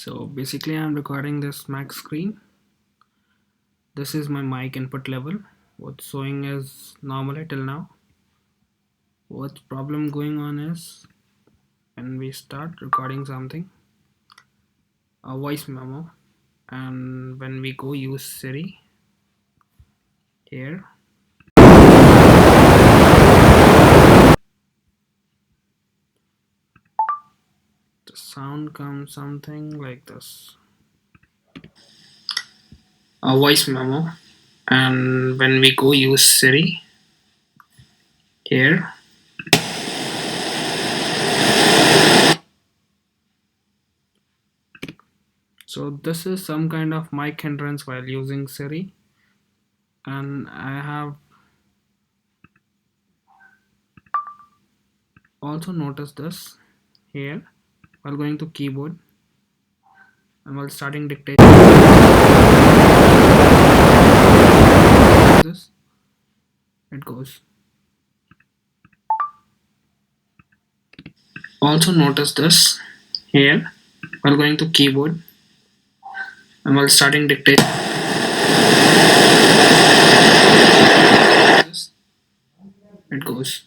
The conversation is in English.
So basically I'm recording this Mac screen. This is my mic input level. What's showing is normally till now. What's problem going on is when we start recording something, a voice memo, and when we go use Siri here, the sound comes something like this. A voice memo, and when we go use Siri here, so this is some kind of mic hindrance while using Siri, and I have also noticed this here while going to keyboard and while starting dictation. This it goes. Also notice this here while going to keyboard and while starting dictation. It goes.